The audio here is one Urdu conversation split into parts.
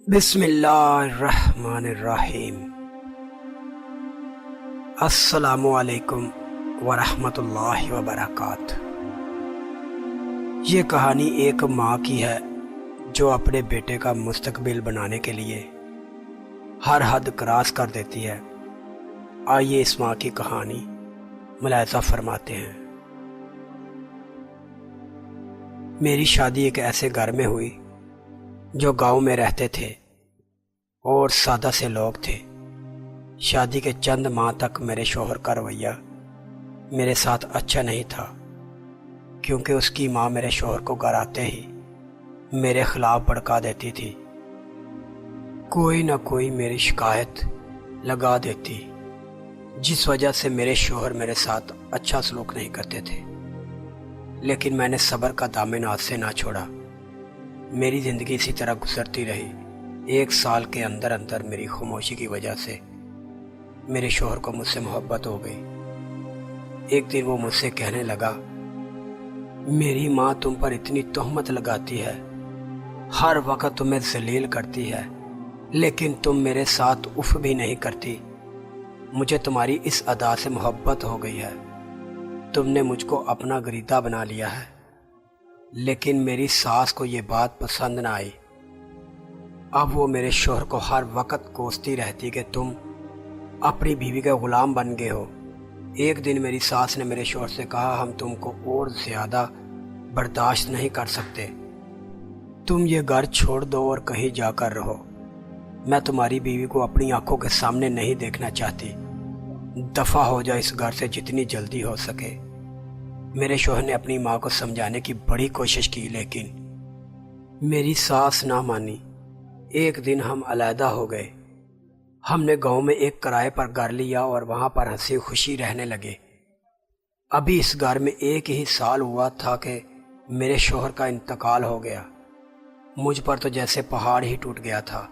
بسم اللہ الرحمن الرحیم۔ السلام علیکم ورحمۃ اللہ وبرکاتہ۔ یہ کہانی ایک ماں کی ہے جو اپنے بیٹے کا مستقبل بنانے کے لیے ہر حد کراس کر دیتی ہے۔ آئیے اس ماں کی کہانی ملاحظہ فرماتے ہیں۔ میری شادی ایک ایسے گھر میں ہوئی جو گاؤں میں رہتے تھے اور سادہ سے لوگ تھے۔ شادی کے چند ماہ تک میرے شوہر کا رویہ میرے ساتھ اچھا نہیں تھا، کیونکہ اس کی ماں میرے شوہر کو گھر آتے ہی میرے خلاف بھڑکا دیتی تھی، کوئی نہ کوئی میری شکایت لگا دیتی، جس وجہ سے میرے شوہر میرے ساتھ اچھا سلوک نہیں کرتے تھے۔ لیکن میں نے صبر کا دامن ہاتھ سے نہ چھوڑا۔ میری زندگی اسی طرح گزرتی رہی۔ 1 سال کے اندر اندر میری خاموشی کی وجہ سے میرے شوہر کو مجھ سے محبت ہو گئی۔ ایک دن وہ مجھ سے کہنے لگا، میری ماں تم پر اتنی تہمت لگاتی ہے، ہر وقت تمہیں ذلیل کرتی ہے، لیکن تم میرے ساتھ اف بھی نہیں کرتی۔ مجھے تمہاری اس ادا سے محبت ہو گئی ہے، تم نے مجھ کو اپنا گریدہ بنا لیا ہے۔ لیکن میری ساس کو یہ بات پسند نہ آئی۔ اب وہ میرے شوہر کو ہر وقت کوستی رہتی کہ تم اپنی بیوی کے غلام بن گئے ہو۔ ایک دن میری ساس نے میرے شوہر سے کہا، ہم تم کو اور زیادہ برداشت نہیں کر سکتے، تم یہ گھر چھوڑ دو اور کہیں جا کر رہو۔ میں تمہاری بیوی کو اپنی آنکھوں کے سامنے نہیں دیکھنا چاہتی، دفع ہو جا اس گھر سے جتنی جلدی ہو سکے۔ میرے شوہر نے اپنی ماں کو سمجھانے کی بڑی کوشش کی، لیکن میری ساس نہ مانی۔ ایک دن ہم علیحدہ ہو گئے۔ ہم نے گاؤں میں ایک کرائے پر گھر لیا اور وہاں پر ہنسی خوشی رہنے لگے۔ ابھی اس گھر میں 1 ہی سال ہوا تھا کہ میرے شوہر کا انتقال ہو گیا۔ مجھ پر تو جیسے پہاڑ ہی ٹوٹ گیا تھا۔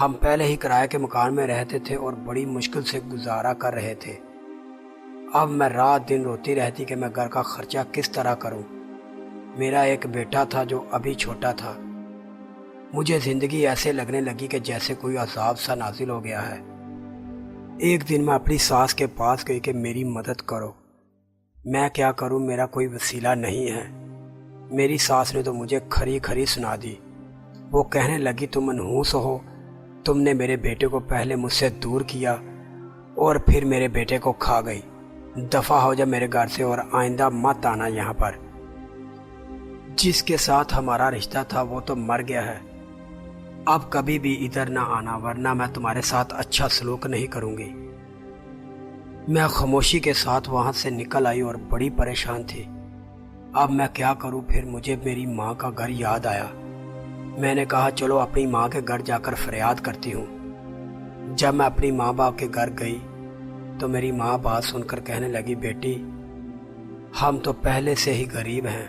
ہم پہلے ہی کرائے کے مکان میں رہتے تھے اور بڑی مشکل سے گزارا کر رہے تھے۔ اب میں رات دن روتی رہتی کہ میں گھر کا خرچہ کس طرح کروں۔ میرا ایک بیٹا تھا جو ابھی چھوٹا تھا۔ مجھے زندگی ایسے لگنے لگی کہ جیسے کوئی عذاب سا نازل ہو گیا ہے۔ ایک دن میں اپنی ساس کے پاس گئی کہ میری مدد کرو، میں کیا کروں، میرا کوئی وسیلہ نہیں ہے۔ میری ساس نے تو مجھے کھری کھری سنا دی۔ وہ کہنے لگی، تم منحوس ہو، تم نے میرے بیٹے کو پہلے مجھ سے دور کیا اور پھر میرے بیٹے کو کھا گئی، دفع ہو جا میرے گھر سے اور آئندہ مت آنا یہاں پر۔ جس کے ساتھ ہمارا رشتہ تھا وہ تو مر گیا ہے، اب کبھی بھی ادھر نہ آنا، ورنہ میں تمہارے ساتھ اچھا سلوک نہیں کروں گی۔ میں خاموشی کے ساتھ وہاں سے نکل آئی اور بڑی پریشان تھی۔ اب میں کیا کروں؟ پھر مجھے میری ماں کا گھر یاد آیا۔ میں نے کہا، چلو اپنی ماں کے گھر جا کر فریاد کرتی ہوں۔ جب میں اپنی ماں باپ کے گھر گئی تو میری ماں بات سن کر کہنے لگی، بیٹی ہم تو پہلے سے ہی غریب ہیں،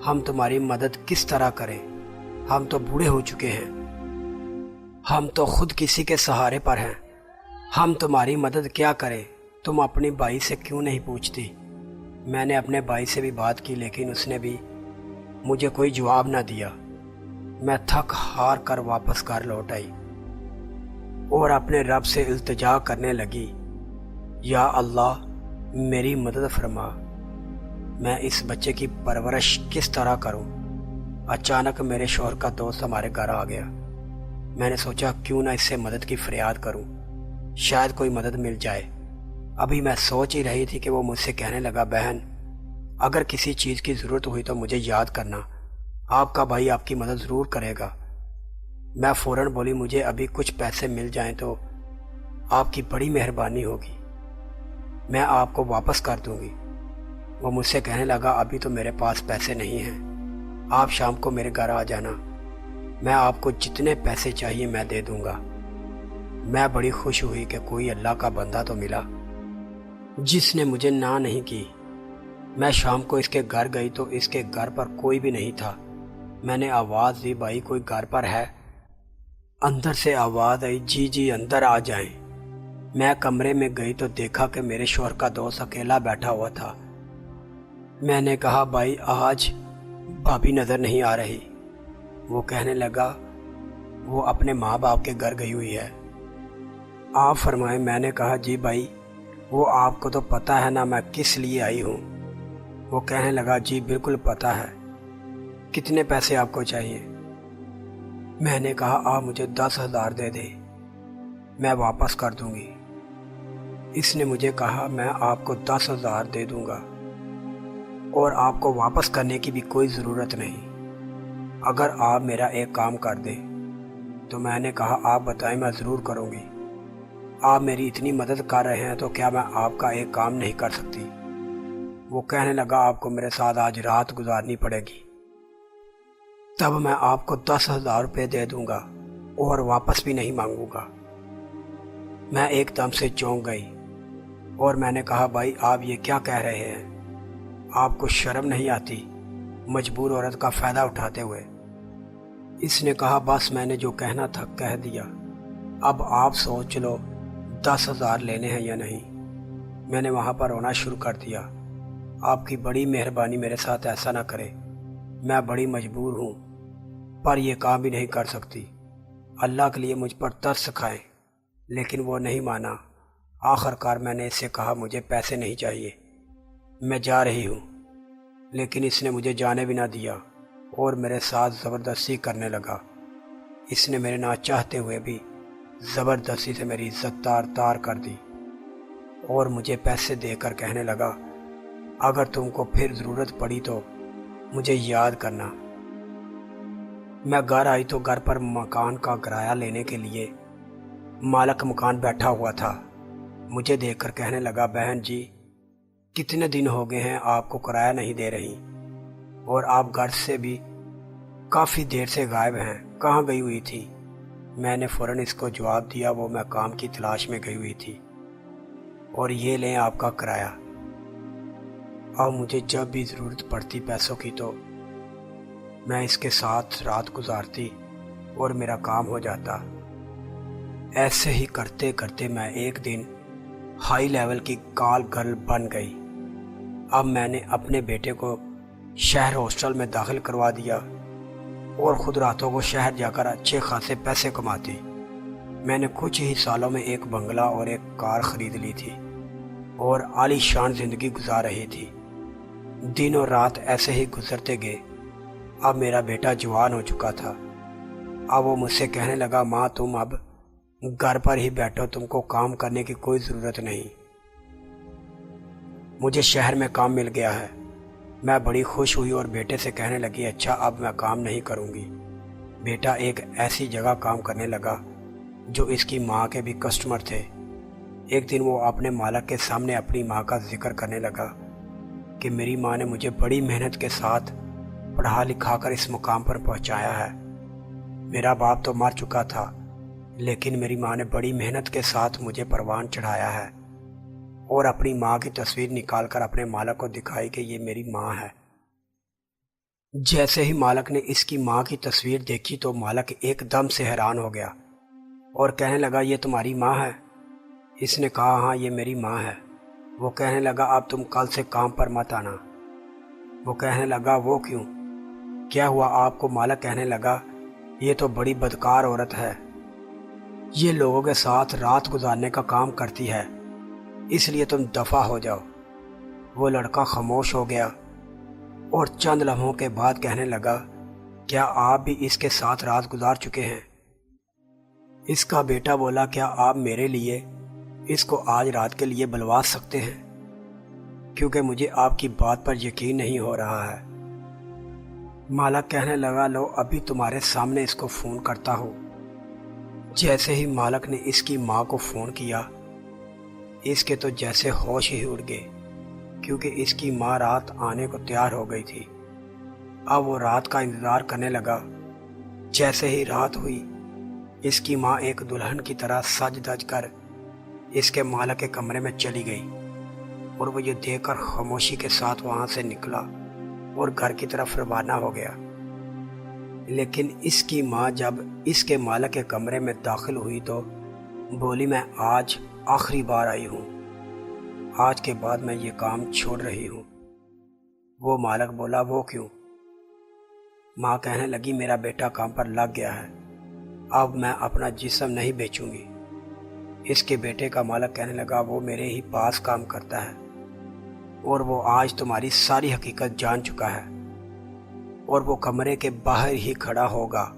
ہم تمہاری مدد کس طرح کریں، ہم تو بوڑھے ہو چکے ہیں، ہم تو خود کسی کے سہارے پر ہیں، ہم تمہاری مدد کیا کریں، تم اپنی بھائی سے کیوں نہیں پوچھتی؟ میں نے اپنے بھائی سے بھی بات کی، لیکن اس نے بھی مجھے کوئی جواب نہ دیا۔ میں تھک ہار کر واپس گھر لوٹ آئی اور اپنے رب سے التجا کرنے لگی، یا اللہ میری مدد فرما، میں اس بچے کی پرورش کس طرح کروں؟ اچانک میرے شوہر کا دوست ہمارے گھر آ گیا۔ میں نے سوچا کیوں نہ اس سے مدد کی فریاد کروں، شاید کوئی مدد مل جائے۔ ابھی میں سوچ ہی رہی تھی کہ وہ مجھ سے کہنے لگا، بہن اگر کسی چیز کی ضرورت ہوئی تو مجھے یاد کرنا، آپ کا بھائی آپ کی مدد ضرور کرے گا۔ میں فوراً بولی، مجھے ابھی کچھ پیسے مل جائیں تو آپ کی بڑی مہربانی ہوگی، میں آپ کو واپس کر دوں گی۔ وہ مجھ سے کہنے لگا، ابھی تو میرے پاس پیسے نہیں ہیں، آپ شام کو میرے گھر آ جانا، میں آپ کو جتنے پیسے چاہیے میں دے دوں گا۔ میں بڑی خوش ہوئی کہ کوئی اللہ کا بندہ تو ملا جس نے مجھے نہ نہیں کی۔ میں شام کو اس کے گھر گئی تو اس کے گھر پر کوئی بھی نہیں تھا۔ میں نے آواز دی، بھائی کوئی گھر پر ہے؟ اندر سے آواز آئی، جی جی اندر آ جائیں۔ میں کمرے میں گئی تو دیکھا کہ میرے شوہر کا دوست اکیلا بیٹھا ہوا تھا۔ میں نے کہا، بھائی آج بھابھی نظر نہیں آ رہی۔ وہ کہنے لگا، وہ اپنے ماں باپ کے گھر گئی ہوئی ہے۔ آپ فرمائیں۔ میں نے کہا جی بھائی، وہ آپ کو تو پتہ ہے نا میں کس لیے آئی ہوں؟ وہ کہنے لگا جی بالکل پتہ ہے، کتنے پیسے آپ کو چاہیے؟ میں نے کہا آپ مجھے 10,000 دے دیں، میں واپس کر دوں گی۔ اس نے مجھے کہا میں آپ کو 10,000 دے دوں گا اور آپ کو واپس کرنے کی بھی کوئی ضرورت نہیں اگر آپ میرا ایک کام کر دیں۔ تو میں نے کہا آپ بتائیں، میں ضرور کروں گی۔ آپ میری اتنی مدد کر رہے ہیں تو کیا میں آپ کا ایک کام نہیں کر سکتی؟ وہ کہنے لگا آپ کو میرے ساتھ آج رات گزارنی پڑے گی، تب میں آپ کو 10,000 روپے دے دوں گا اور واپس بھی نہیں مانگوں گا۔ میں ایک دم سے چونک گئی اور میں نے کہا بھائی آپ یہ کیا کہہ رہے ہیں؟ آپ کو شرم نہیں آتی مجبور عورت کا فائدہ اٹھاتے ہوئے؟ اس نے کہا بس میں نے جو کہنا تھا کہہ دیا، اب آپ سوچ لو 10,000 لینے ہیں یا نہیں۔ میں نے وہاں پر رونا شروع کر دیا۔ آپ کی بڑی مہربانی، میرے ساتھ ایسا نہ کرے، میں بڑی مجبور ہوں پر یہ کام بھی نہیں کر سکتی، اللہ کے لیے مجھ پر ترس کھائیں۔ لیکن وہ نہیں مانا۔ آخر کار میں نے اس سے کہا مجھے پیسے نہیں چاہیے، میں جا رہی ہوں۔ لیکن اس نے مجھے جانے بھی نہ دیا اور میرے ساتھ زبردستی کرنے لگا۔ اس نے میرے نہ چاہتے ہوئے بھی زبردستی سے میری عزت تار تار کر دی اور مجھے پیسے دے کر کہنے لگا اگر تم کو پھر ضرورت پڑی تو مجھے یاد کرنا۔ میں گھر آئی تو گھر پر مکان کا کرایہ لینے کے لیے مالک مکان بیٹھا ہوا تھا۔ مجھے دیکھ کر کہنے لگا بہن جی کتنے دن ہو گئے ہیں آپ کو کرایہ نہیں دے رہی اور آپ گھر سے بھی کافی دیر سے غائب ہیں، کہاں گئی ہوئی تھی؟ میں نے فوراً اس کو جواب دیا وہ میں کام کی تلاش میں گئی ہوئی تھی اور یہ لیں آپ کا کرایہ، اور مجھے جب بھی ضرورت پڑتی پیسوں کی تو میں اس کے ساتھ رات گزارتی اور میرا کام ہو جاتا۔ ایسے ہی کرتے کرتے میں ایک دن ہائی لیول کی کال گرل بن گئی۔ اب میں نے اپنے بیٹے کو شہر ہاسٹل میں داخل کروا دیا اور خود راتوں کو شہر جا کر اچھے خاصے پیسے کماتی۔ میں نے کچھ ہی سالوں میں ایک بنگلہ اور ایک کار خرید لی تھی اور عالی شان زندگی گزار رہی تھی۔ دن اور رات ایسے ہی گزرتے گئے۔ اب میرا بیٹا جوان ہو چکا تھا۔ اب وہ مجھ سے کہنے لگا ماں تم اب گھر پر ہی بیٹھو، تم کو کام کرنے کی کوئی ضرورت نہیں، مجھے شہر میں کام مل گیا ہے۔ میں بڑی خوش ہوئی اور بیٹے سے کہنے لگی اچھا اب میں کام نہیں کروں گی۔ بیٹا ایک ایسی جگہ کام کرنے لگا جو اس کی ماں کے بھی کسٹمر تھے۔ ایک دن وہ اپنے مالک کے سامنے اپنی ماں کا ذکر کرنے لگا کہ میری ماں نے مجھے بڑی محنت کے ساتھ پڑھا لکھا کر اس مقام پر پہنچایا ہے۔ میرا باپ تو مر چکا تھا لیکن میری ماں نے بڑی محنت کے ساتھ مجھے پروان چڑھایا ہے، اور اپنی ماں کی تصویر نکال کر اپنے مالک کو دکھائی کہ یہ میری ماں ہے۔ جیسے ہی مالک نے اس کی ماں کی تصویر دیکھی تو مالک ایک دم سے حیران ہو گیا اور کہنے لگا یہ تمہاری ماں ہے؟ اس نے کہا ہاں یہ میری ماں ہے۔ وہ کہنے لگا اب تم کل سے کام پر مت آنا۔ وہ کہنے لگا وہ کیوں؟ کیا ہوا آپ کو؟ مالک کہنے لگا یہ تو بڑی بدکار عورت ہے، یہ لوگوں کے ساتھ رات گزارنے کا کام کرتی ہے، اس لیے تم دفع ہو جاؤ۔ وہ لڑکا خاموش ہو گیا اور چند لمحوں کے بعد کہنے لگا کیا آپ بھی اس کے ساتھ رات گزار چکے ہیں؟ اس کا بیٹا بولا کیا آپ میرے لیے اس کو آج رات کے لیے بلوا سکتے ہیں؟ کیونکہ مجھے آپ کی بات پر یقین نہیں ہو رہا ہے۔ مالک کہنے لگا لو ابھی تمہارے سامنے اس کو فون کرتا ہوں۔ جیسے ہی مالک نے اس کی ماں کو فون کیا اس کے تو جیسے ہوش ہی اڑ گئے، کیونکہ اس کی ماں رات آنے کو تیار ہو گئی تھی۔ اب وہ رات کا انتظار کرنے لگا۔ جیسے ہی رات ہوئی اس کی ماں ایک دلہن کی طرح سج دج کر اس کے مالک کے کمرے میں چلی گئی اور وہ یہ دیکھ کر خاموشی کے ساتھ وہاں سے نکلا اور گھر کی طرف روانہ ہو گیا۔ لیکن اس کی ماں جب اس کے مالک کے کمرے میں داخل ہوئی تو بولی میں آج آخری بار آئی ہوں، آج کے بعد میں یہ کام چھوڑ رہی ہوں۔ وہ مالک بولا وہ کیوں؟ ماں کہنے لگی میرا بیٹا کام پر لگ گیا ہے اب میں اپنا جسم نہیں بیچوں گی۔ اس کے بیٹے کا مالک کہنے لگا، وہ میرے ہی پاس کام کرتا ہے اور وہ آج تمہاری ساری حقیقت جان چکا ہے اور وہ کمرے کے باہر ہی کھڑا ہوگا۔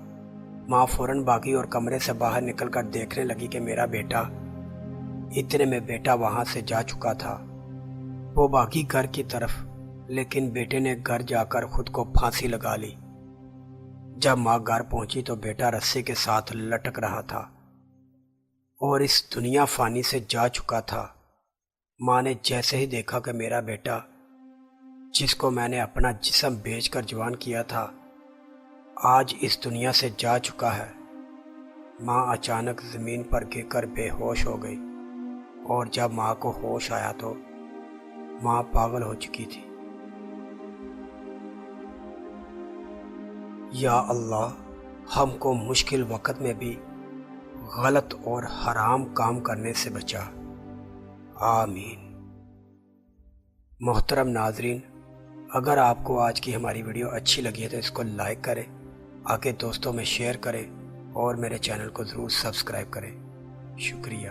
ماں فوراً بھاگی اور کمرے سے باہر نکل کر دیکھنے لگی کہ میرا بیٹا، اتنے میں بیٹا وہاں سے جا چکا تھا۔ وہ بھاگی گھر کی طرف، لیکن بیٹے نے گھر جا کر خود کو پھانسی لگا لی۔ جب ماں گھر پہنچی تو بیٹا رسی کے ساتھ لٹک رہا تھا اور اس دنیا فانی سے جا چکا تھا۔ ماں نے جیسے ہی دیکھا کہ میرا بیٹا، جس کو میں نے اپنا جسم بیچ کر جوان کیا تھا، آج اس دنیا سے جا چکا ہے، ماں اچانک زمین پر گر کر بے ہوش ہو گئی، اور جب ماں کو ہوش آیا تو ماں پاگل ہو چکی تھی۔ یا اللہ، ہم کو مشکل وقت میں بھی غلط اور حرام کام کرنے سے بچا، آمین۔ محترم ناظرین، اگر آپ کو آج کی ہماری ویڈیو اچھی لگی ہے تو اس کو لائک کریں، آگے دوستوں میں شیئر کریں اور میرے چینل کو ضرور سبسکرائب کریں۔ شکریہ۔